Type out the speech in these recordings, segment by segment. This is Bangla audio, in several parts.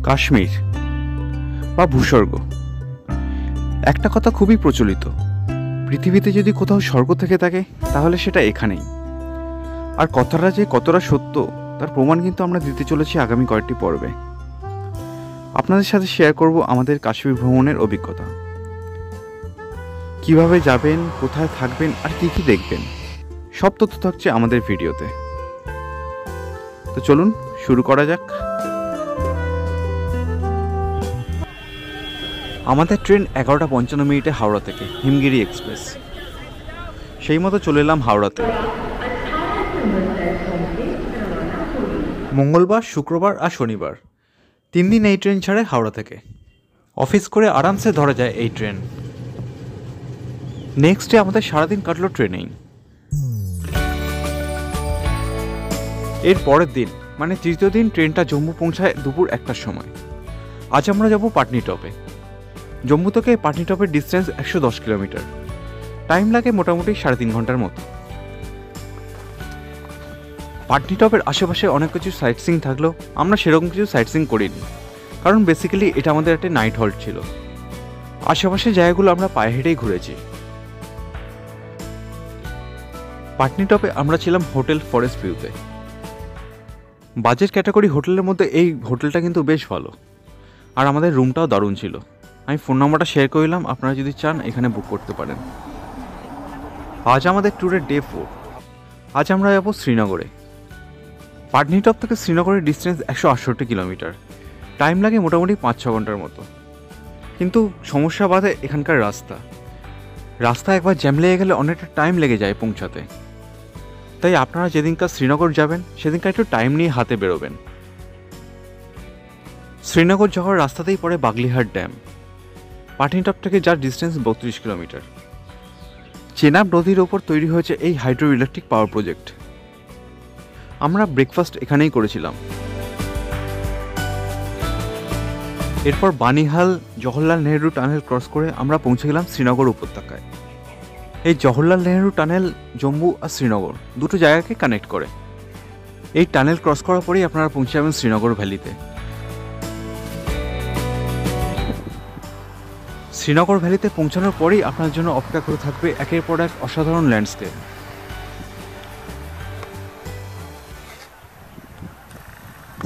কাশ্মীর বা ভূস্বর্গ, একটা কথা খুবই প্রচলিত। পৃথিবীতে যদি কোথাও স্বর্গ থেকে থাকে তাহলে সেটা এখানেই। আর কথাটা যে কতটা সত্য তার প্রমাণ কিন্তু আমরা দিতে চলেছি আগামী কয়েকটি পর্বে। আপনাদের সাথে শেয়ার করব আমাদের কাশ্মীর ভ্রমণের অভিজ্ঞতা, কিভাবে যাবেন, কোথায় থাকবেন আর কি কি দেখবেন, সব তথ্য থাকছে আমাদের ভিডিওতে। তো চলুন শুরু করা যাক। আমাদের ট্রেন 11:55 হাওড়া থেকে, হিমগিরি এক্সপ্রেস। সেই মতো চলে এলাম হাওড়াতে। মঙ্গলবার, শুক্রবার আর শনিবার 3 দিন এই ট্রেন ছাড়ে হাওড়া থেকে। অফিস করে আরামসে ধরা যায় এই ট্রেন। নেক্সট ডে আমাদের সারাদিন কাটলো ট্রেনেই। এর পরের দিন মানে তৃতীয় দিন ট্রেনটা জম্মু পৌঁছায় দুপুর 1টার সময়। আজ আমরা যাব পাটনিটপে। জম্মু থেকে পাটনিটপের ডিস্টেন্স 110 কিলোমিটার। টাইম লাগে মোটামুটি 3.5 ঘন্টার মতো। পাটনিটপের আশেপাশে অনেক কিছু সাইট সিইং থাকলেও আমরা সেরকম কিছু সাইট সিইং করিনি, কারণ বেসিক্যালি এটা আমাদের একটা নাইট হল্ট ছিল। আশেপাশে জায়গাগুলো আমরা পায়ে হেঁটেই ঘুরেছি। পাটনিটপে আমরা ছিলাম হোটেল ফরেস্ট ভিউতে। বাজেট ক্যাটাগরি হোটেলের মধ্যে এই হোটেলটা কিন্তু বেশ ভালো, আর আমাদের রুমটাও দারুণ ছিল। আমি ফোন নম্বরটা শেয়ার করলাম, আপনারা যদি চান এখানে বুক করতে পারেন। আজ আমাদের ট্যুরের ডে 4। আজ আমরা যাব শ্রীনগরে। পাটনিটপ থেকে শ্রীনগরের ডিস্টেন্স 168 কিলোমিটার। টাইম লাগে মোটামুটি 5-6 ঘন্টার মতো। কিন্তু সমস্যা বাধে এখানকার রাস্তা একবার জ্যাম লেগে গেলে অনেকটা টাইম লেগে যায় পৌঁছাতে। তাই আপনারা যেদিনকার শ্রীনগর যাবেন সেদিনকার একটু টাইম নিয়ে হাতে বেরোবেন। শ্রীনগর যাওয়ার রাস্তাতেই পড়ে বাগলিহাট ড্যাম, পাটনিটপ থেকে যার ডিস্টেন্স 32 কিলোমিটার। চেনাব নদীর ওপর তৈরি হয়েছে এই হাইড্রো ইলেকট্রিক পাওয়ার প্রজেক্ট। আমরা ব্রেকফাস্ট এখানেই করেছিলাম। এরপর বানিহাল জওহরলাল নেহেরু টানেল ক্রস করে আমরা পৌঁছে গেলাম শ্রীনগর উপত্যকায়। এই জওহরলাল নেহেরু টানেল জম্মু আর শ্রীনগর দুটো জায়গাকে কানেক্ট করে। এই টানেল ক্রস করার পরেই আপনারা পৌঁছে যাবেন শ্রীনগর ভ্যালিতে। শ্রীনগর ভ্যালিতে পৌঁছানোর পরেই আপনার জন্য অপেক্ষা করে থাকবে একের পর এক অসাধারণ ল্যান্ডস্কেপ।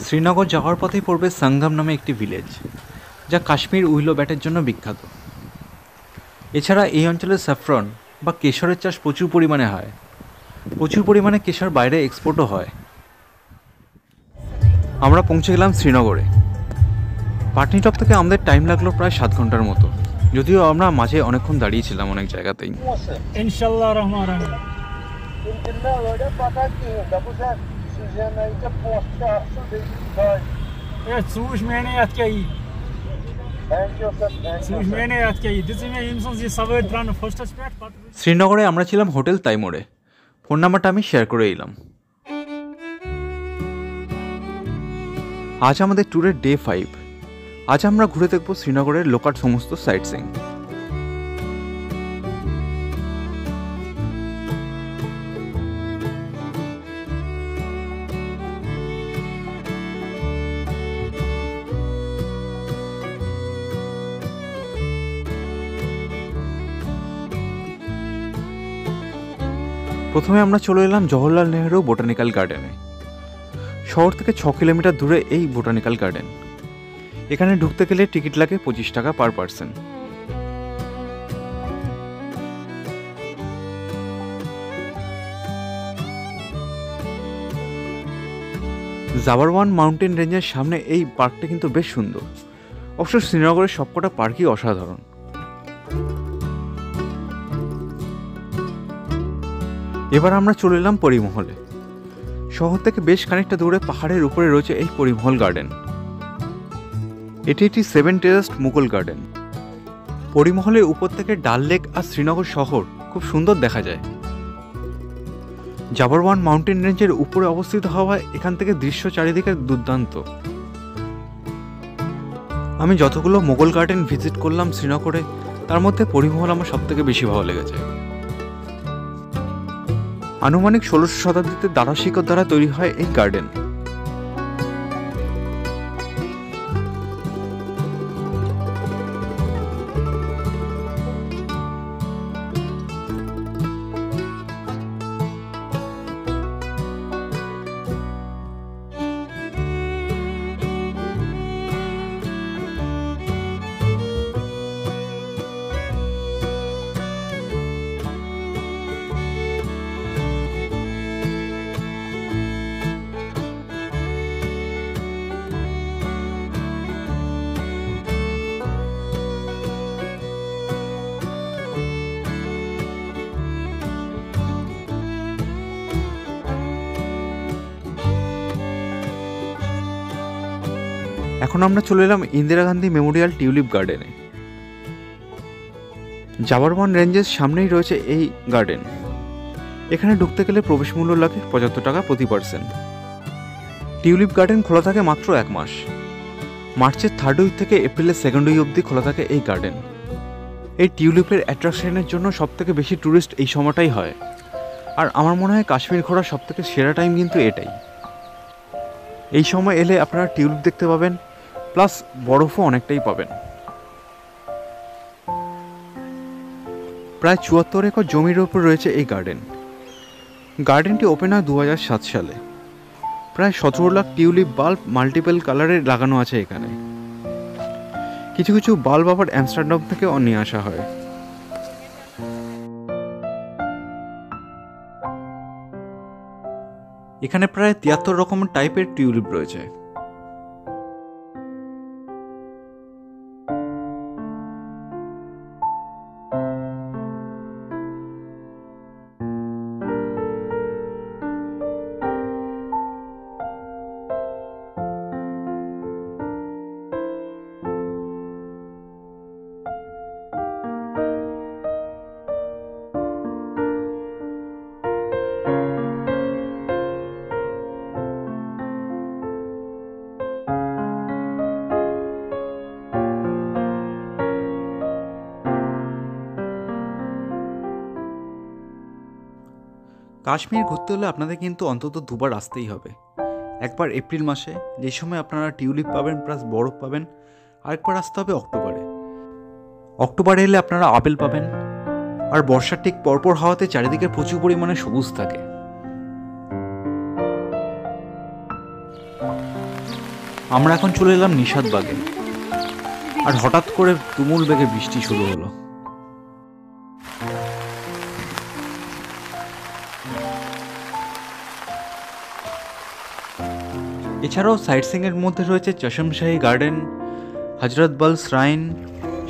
শ্রীনগর যাওয়ার পথেই পড়বে সাঙ্গাম নামে একটি ভিলেজ, যা কাশ্মীর উইলো ব্যাটের জন্য বিখ্যাত। এছাড়া এই অঞ্চলে স্যাফরন বা কেশরের চাষ প্রচুর পরিমাণে হয়। প্রচুর পরিমাণে কেশর বাইরে এক্সপোর্টও হয়। আমরা পৌঁছে গেলাম শ্রীনগরে। পাটনিটপ থেকে আমাদের টাইম লাগলো প্রায় 7 ঘন্টার মতো, যদিও আমরা মাঝে অনেকক্ষণ দাঁড়িয়েছিলাম অনেক জায়গাতেই। ইনশাআল্লাহ রহমান রহিম। শ্রীনগরে আমরা ছিলাম হোটেল তাইমোরে। ফোন নাম্বারটা আমি শেয়ার করে এলাম। আজ আমাদের ট্যুরের ডে 5। আজ আমরা ঘুরে দেখব শ্রীনগরের লোকাল সমস্ত সাইট সিইং। প্রথমে আমরা চলে এলাম জওহরলাল নেহেরু বোটানিক্যাল গার্ডেনে। শহর থেকে 6 কিলোমিটার দূরে এই বোটানিক্যাল গার্ডেন। এখানে ঢুকতে গেলে টিকিট লাগে 25 টাকা পার পার্সন। জাবারওয়ান মাউন্টেন রেঞ্জের সামনে এই পার্কটা কিন্তু বেশ সুন্দর। অবশ্য শ্রীনগরের সবকটা পার্কই অসাধারণ। এবার আমরা চলে এলাম পরিমহলে। শহর থেকে বেশ খানিকটা দূরে পাহাড়ের উপরে রয়েছে এই পরিমহল গার্ডেন। এটি একটি 7 টেরাসড মুঘল গার্ডেন। পরিমহলের উপর থেকে ডাল লেক আর শ্রীনগর শহর খুব সুন্দর দেখা যায়। জাবারওয়ান মাউন্টেন রেঞ্জের উপরে অবস্থিত হওয়ায় এখান থেকে দৃশ্য চারিদিকে দুর্দান্ত। আমি যতগুলো মোগল গার্ডেন ভিজিট করলাম শ্রীনগরে, তার মধ্যে পরিমহল আমার সব থেকে বেশি ভালো লেগেছে। আনুমানিক 16শো শতাব্দীতে দারা শিকড় দ্বারা তৈরি হয় এই গার্ডেন। এখন আমরা চলে এলাম ইন্দিরা গান্ধী মেমোরিয়াল টিউলিপ গার্ডেনে। জাবারওয়ান রেঞ্জের সামনেই রয়েছে এই গার্ডেন। এখানে ঢুকতে গেলে প্রবেশ মূল্য লাগে 75 টাকা প্রতি পার্সন। টিউলিপ গার্ডেন খোলা থাকে মাত্র 1 মাস। মার্চের 3rd উইক থেকে এপ্রিলের 2nd উইক অবধি খোলা থাকে এই গার্ডেন। এই টিউলিপের অ্যাট্রাকশনের জন্য সবথেকে বেশি ট্যুরিস্ট এই সময়টাই হয়। আর আমার মনে হয় কাশ্মীর ঘোরার সবথেকে সেরা টাইম কিন্তু এটাই। এই সময় এলে আপনারা টিউলিপ দেখতে পাবেন, প্লাস বরফও অনেকটাই পাবেন। প্রায় 74 একর জমির ওপর রয়েছে এই গার্ডেন। গার্ডেনটি ওপেন হয় 2007 সালে। প্রায় 17 লাখ টিউলিপ বাল্ব মাল্টিপল কালারের লাগানো আছে এখানে। কিছু কিছু বাল্ব আবার আমস্টারডাম থেকেও নিয়ে আসা হয়। এখানে প্রায় 73 রকমের টাইপের টিউলিপ রয়েছে। কাশ্মীর ঘুরতে হলে আপনাদের কিন্তু অন্তত 2বার আসতেই হবে। একবার এপ্রিল মাসে, যে সময় আপনারা টিউলিপ পাবেন প্লাস বরফ পাবেন। আরেকবার আসতে হবে অক্টোবরে। অক্টোবরে এলে আপনারা আপেল পাবেন। আর বর্ষার ঠিক পরপর হওয়াতে চারিদিকে প্রচুর পরিমাণে সবুজ থাকে। আমরা এখন চলে এলাম নিশাদবাগে। আর হঠাৎ করে তুমুল বেগে বৃষ্টি শুরু হলো। এছাড়াও সাইট সিইংয়ের মধ্যে রয়েছে Chashmashahi garden, Hazratbal shrine,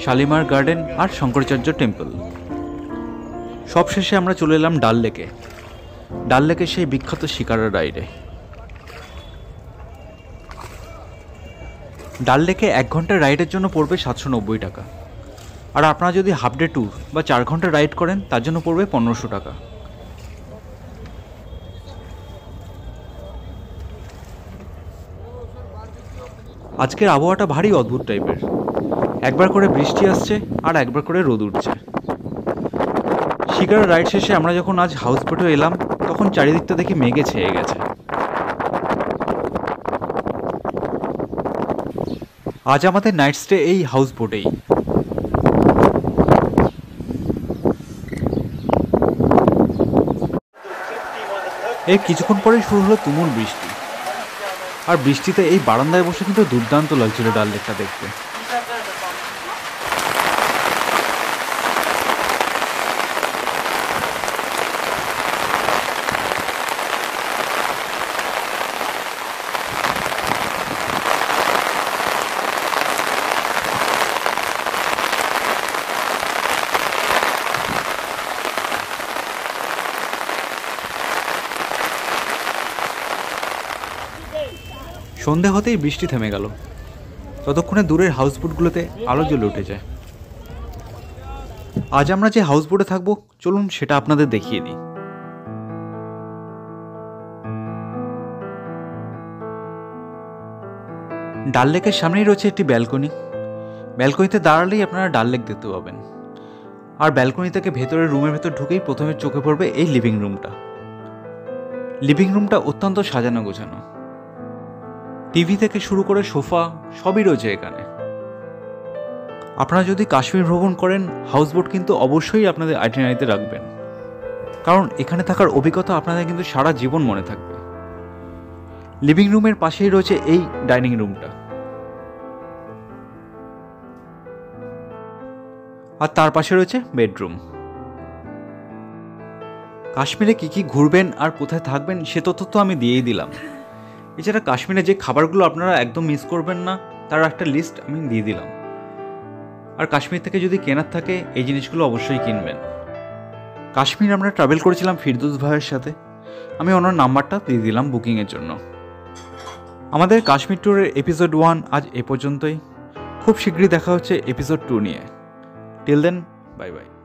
Shalimar garden আর শঙ্করাচার্য টেম্পল। সবশেষে আমরা চলে এলাম ডাল লেকে। ডাল লেকে সেই বিখ্যাত শিকারা রাইডে। ডাল লেকে 1 ঘন্টার রাইডের জন্য পড়বে 790 টাকা। আর আপনারা যদি হাফ ডে ট্যুর বা 4 ঘন্টা রাইড করেন তার জন্য পড়বে 1500 টাকা। আজকের আবহাওয়াটা ভারী অদ্ভুত টাইপের। একবার করে বৃষ্টি আসছে আর একবার করে রোদ উঠছে। শিকারা রাইড শেষে আমরা যখন আজ হাউস বোটে এলাম তখন চারিদিকটা দেখি মেঘে ছেয়ে গেছে। আজ আমাদের নাইট স্টে এই হাউস বোটেই। এর কিছুক্ষণ পরেই শুরু হলো তুমুল বৃষ্টি। আর বৃষ্টিতে এই বারান্দায় বসে কিন্তু দুর্দান্ত লাগছিল ডাল লেকটা দেখতে। সন্ধে হতেই বৃষ্টি থেমে গেল। ততক্ষণে দূরের হাউসবোটগুলোতে আলো জ্বলে উঠে যায়। আজ আমরা যে হাউসবোটে থাকবো চলুন সেটা আপনাদের দেখিয়ে দিই। ডাল লেকের সামনেই রয়েছে একটি ব্যালকনি। ব্যালকনিতে দাঁড়ালেই আপনারা ডাল লেক দেখতে পাবেন। আর ব্যালকনি থেকে ভেতরের রুমের ভেতর ঢুকেই প্রথমে চোখে পড়বে এই লিভিং রুমটা। লিভিং রুমটা অত্যন্ত সাজানো গোছানো। টিভি থেকে শুরু করে সোফা সবই রয়েছে এখানে। আপনারা যদি কাশ্মীর ভ্রমণ করেন হাউসবোট কিন্তু অবশ্যই আপনাদের আইটিনারিতে রাখবেন, কারণ এখানে থাকার অভিজ্ঞতা আপনাদের কিন্তু সারা জীবন মনে থাকবে। লিভিং রুমের পাশেই রয়েছে এই ডাইনিং রুমটা। আর তার পাশে রয়েছে বেডরুম। কাশ্মীরে কি কি ঘুরবেন আর কোথায় থাকবেন সে তথ্য তো আমি দিয়েই দিলাম। এছাড়া কাশ্মীরে যে খাবারগুলো আপনারা একদম মিস করবেন না তার একটা লিস্ট আমি দিয়ে দিলাম। আর কাশ্মীর থেকে যদি কেনার থাকে এই জিনিসগুলো অবশ্যই কিনবেন। কাশ্মীর আমরা ট্রাভেল করেছিলাম ফিরদৌস ভাইয়ের সাথে। আমি ওনার নাম্বারটা দিয়ে দিলাম বুকিংয়ের জন্য। আমাদের কাশ্মীর ট্যুরের এপিসোড 1 আজ এ পর্যন্তই। খুব শীঘ্রই দেখা হচ্ছে এপিসোড 2 নিয়ে। Till then, bye by.